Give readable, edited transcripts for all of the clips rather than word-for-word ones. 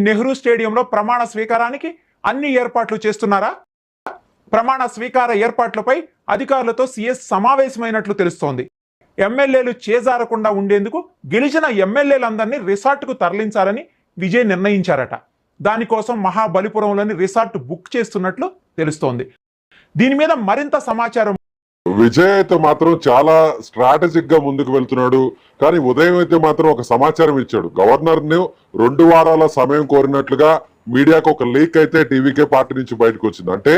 నెహ్రూ స్టేడియంలో ప్రమాణ స్వీకారానికి అన్ని ఏర్పాట్లు చేస్తున్నారా? ప్రమాణ స్వీకార ఏర్పాట్లపై అధికారులతో సీఎస్ సమావేశమైనట్లు తెలుస్తోంది. ఎమ్మెల్యేలు చేజారకుండా ఉండేందుకు గెలిచిన ఎమ్మెల్యేలందరినీ రిసార్ట్కు తరలించాలని విజయ్ నిర్ణయించారట. దానికోసం మహాబలిపురంలోని రిసార్ట్ బుక్ చేస్తున్నట్లు తెలుస్తోంది. దీని మీద మరింత సమాచారం. విజయ్ అయితే మాత్రం చాలా స్ట్రాటజిక్ గా ముందుకు వెళ్తున్నాడు. కానీ ఉదయం అయితే మాత్రం ఒక సమాచారం ఇచ్చాడు. గవర్నర్ ను 2 వారాల సమయం కోరినట్లుగా మీడియాకు ఒక లీక్ అయితే టీవీకే పార్టీ నుంచి బయటకు వచ్చింది. అంటే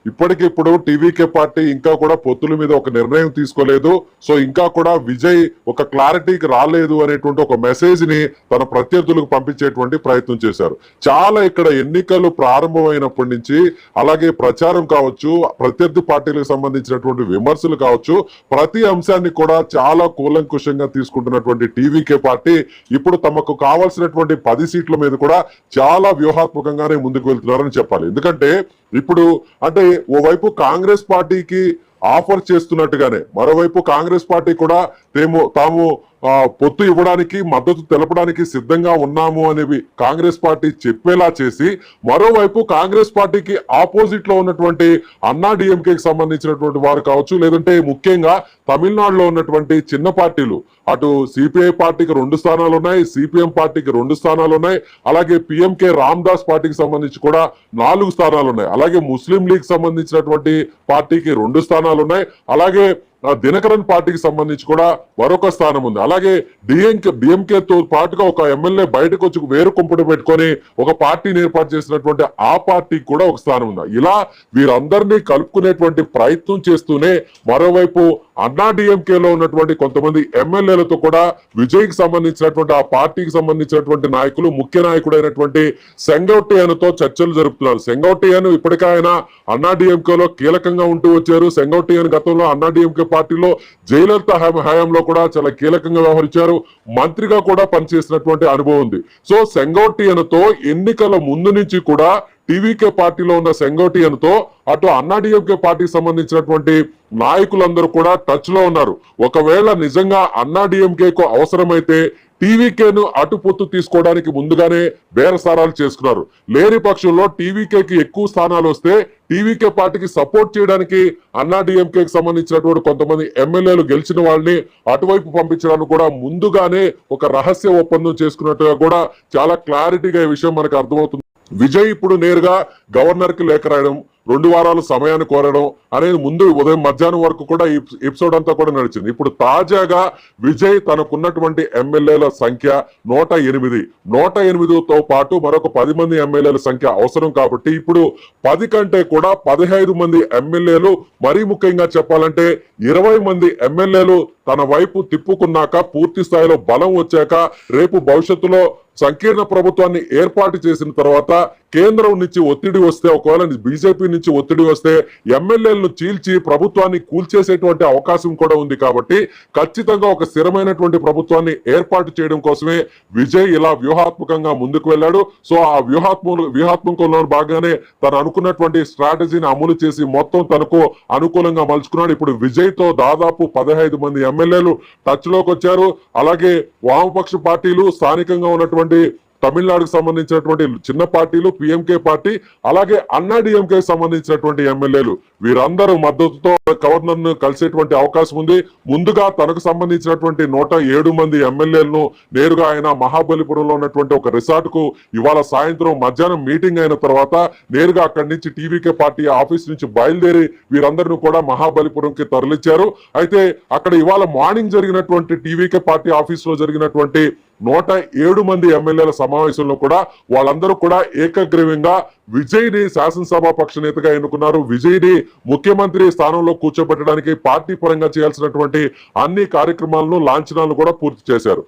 ఇప్పటికిప్పుడు టీవీకే పార్టీ ఇంకా కూడా పొత్తుల మీద ఒక నిర్ణయం తీసుకోలేదు. సో ఇంకా కూడా విజయ్ ఒక క్లారిటీకి రాలేదు అనేటువంటి ఒక మెసేజ్ ని తన ప్రత్యర్థులకు పంపించేటువంటి ప్రయత్నం చేశారు. చాలా ఇక్కడ ఎన్నికలు ప్రారంభమైనప్పటి నుంచి అలాగే ప్రచారం కావచ్చు, ప్రత్యర్థి పార్టీలకు సంబంధించినటువంటి విమర్శలు కావచ్చు, ప్రతి అంశాన్ని కూడా చాలా కూలంకుషంగా తీసుకుంటున్నటువంటి టీవీకే పార్టీ ఇప్పుడు తమకు కావాల్సినటువంటి 10 సీట్ల మీద కూడా చాలా వ్యూహాత్మకంగానే ముందుకు వెళ్తున్నారని చెప్పాలి. ఎందుకంటే ఇప్పుడు అంటే ఓవైపు కాంగ్రెస్ పార్టీకి ఆఫర్ చేస్తున్నట్టుగానే మరోవైపు కాంగ్రెస్ పార్టీ కూడా తాము పొత్తు ఇవ్వడానికి మద్దతు తెలపడానికి సిద్ధంగా ఉన్నాము అనేవి కాంగ్రెస్ పార్టీ చెప్పేలా చేసి, మరోవైపు కాంగ్రెస్ పార్టీకి ఆపోజిట్ లో ఉన్నటువంటి అన్నా డిఎంకేకి సంబంధించినటువంటి వారు కావచ్చు, లేదంటే ముఖ్యంగా తమిళనాడులో ఉన్నటువంటి చిన్న పార్టీలు, అటు సిపిఐ పార్టీకి 2 స్థానాలు ఉన్నాయి, సిపిఎం పార్టీకి 2 స్థానాలు ఉన్నాయి, అలాగే పిఎంకే రామ్దాస్ పార్టీకి సంబంధించి కూడా 4 స్థానాలు ఉన్నాయి, అలాగే ముస్లిం లీగ్ సంబంధించినటువంటి పార్టీకి 2 స్థానాలు ఉన్నాయి, అలాగే దినకరన్ పార్టీకి సంబంధించి కూడా మరొక స్థానం ఉంది, అలాగే డిఎంకేతో పాటుగా ఒక ఎమ్మెల్యే బయటకు వచ్చి వేరు కుంపటి పెట్టుకొని ఒక పార్టీని ఏర్పాటు చేసినటువంటి ఆ పార్టీకి కూడా ఒక స్థానం ఉంది. ఇలా వీరందరినీ కలుపుకునేటువంటి ప్రయత్నం చేస్తూనే మరోవైపు అన్నా డిఎంకేలో ఉన్నటువంటి కొంతమంది ఎమ్మెల్యేలతో కూడా విజయ్కి సంబంధించినటువంటి ఆ పార్టీకి సంబంధించినటువంటి నాయకులు, ముఖ్య నాయకుడైనటువంటి సెంగౌట్టియానుతో చర్చలు జరుపుతున్నారు. సెంగౌట్టియాను ఇప్పటికైనా అన్నా డిఎంకేలో కీలకంగా ఉంటూ వచ్చారు. సెంగౌట్టియాను గతంలో అన్నా డిఎంకే పార్టీలో జయలలిత హయాంలో కూడా చాలా కీలకంగా వ్యవహరించారు. మంత్రిగా కూడా పనిచేసినటువంటి అనుభవం ఉంది. సో సెంగౌట్టియానుతో ఎన్నికల ముందు నుంచి కూడా టీవీకే పార్టీలో ఉన్న సెంగౌట్టియానుతో అటు అన్నా డిఎంకే పార్టీకి సంబంధించినటువంటి నాయకులందరూ కూడా టచ్ లో ఉన్నారు. ఒకవేళ నిజంగా అన్నా డిఎంకేకు అవసరమైతే టీవీకేను అటు పొత్తు తీసుకోవడానికి ముందుగానే బేరసారాలు చేసుకున్నారు. లేని పక్షంలో టీవీకేకి ఎక్కువ స్థానాలు వస్తే టీవీకే పార్టీకి సపోర్ట్ చేయడానికి అన్నా డిఎంకేకి సంబంధించినటువంటి కొంతమంది ఎమ్మెల్యేలు గెలిచిన వాళ్ళని అటువైపు పంపించడానికి కూడా ముందుగానే ఒక రహస్య ఒప్పందం చేసుకున్నట్టుగా కూడా చాలా క్లారిటీగా ఈ విషయం మనకు అర్థమవుతుంది. విజయ్ ఇప్పుడు నేరుగా గవర్నర్ కి లేఖ రాయడం, 2 వారాల సమయాన్ని కోరడం అనేది ముందు ఉదయం మధ్యాహ్నం వరకు కూడా ఈ ఎపిసోడ్ అంతా కూడా నడిచింది. ఇప్పుడు తాజాగా విజయ్ తనకున్నటువంటి ఎమ్మెల్యేల సంఖ్య 108. 108తో పాటు మరొక 10 మంది ఎమ్మెల్యేల సంఖ్య అవసరం కాబట్టి ఇప్పుడు 10 కంటే కూడా 15 మంది ఎమ్మెల్యేలు, మరీ ముఖ్యంగా చెప్పాలంటే 20 మంది ఎమ్మెల్యేలు తన వైపు తిప్పుకున్నాక, పూర్తి స్థాయిలో బలం వచ్చాక, రేపు భవిష్యత్తులో సంకీర్ణ ప్రభుత్వాన్ని ఏర్పాటు చేసిన తర్వాత కేంద్రం నుంచి ఒత్తిడి వస్తే, ఒకవేళ బీజేపీ నుంచి ఒత్తిడి వస్తే ఎమ్మెల్యేలను చీల్చి ప్రభుత్వాన్ని కూల్చేసేటువంటి అవకాశం కూడా ఉంది. కాబట్టి ఖచ్చితంగా ఒక స్థిరమైనటువంటి ప్రభుత్వాన్ని ఏర్పాటు చేయడం కోసమే విజయ్ ఇలా వ్యూహాత్మకంగా ముందుకు వెళ్ళాడు. సో ఆ వ్యూహాత్మకంలో భాగంగానే తను అనుకున్నటువంటి స్ట్రాటజీని అమలు చేసి మొత్తం తనకు అనుకూలంగా మలుచుకున్నాడు. ఇప్పుడు విజయ్ తో దాదాపు 15 మంది ఎమ్మెల్యేలు టచ్ లోకి వచ్చారు. అలాగే వామపక్ష పార్టీలు, స్థానికంగా ఉన్నటువంటి తమిళనాడుకు సంబంధించినటువంటి చిన్న పార్టీలు, పిఎంకే పార్టీ, అలాగే అన్నా డిఎంకే సంబంధించినటువంటి ఎమ్మెల్యేలు, వీరందరూ మద్దతుతో గవర్నర్ ను కలిసేటువంటి అవకాశం ఉంది. ముందుగా తనకు సంబంధించినటువంటి 107 మంది ఎమ్మెల్యేలను నేరుగా ఆయన మహాబలిపురంలో ఉన్నటువంటి ఒక రిసార్ట్ కు ఇవాళ సాయంత్రం మధ్యాహ్నం మీటింగ్ అయిన తర్వాత నేరుగా అక్కడి నుంచి టీవీకే పార్టీ ఆఫీస్ నుంచి బయలుదేరి వీరందరినీ కూడా మహాబలిపురంకి తరలించారు. అయితే అక్కడ ఇవాళ మార్నింగ్ జరిగినటువంటి టీవీకే పార్టీ ఆఫీస్ లో జరిగినటువంటి 107 మంది ఎమ్మెల్యేల సమావేశంలో కూడా వాళ్ళందరూ కూడా ఏకగ్రీవంగా విజయ్ ని శాసనసభ పక్ష నేతగా ఎన్నుకున్నారు. విజయ్ ని ముఖ్యమంత్రి స్థానంలో కూర్చోబెట్టడానికి పార్టీ పరంగా చేయాల్సినటువంటి అన్ని కార్యక్రమాలను, లాంఛనాలను కూడా పూర్తి చేశారు.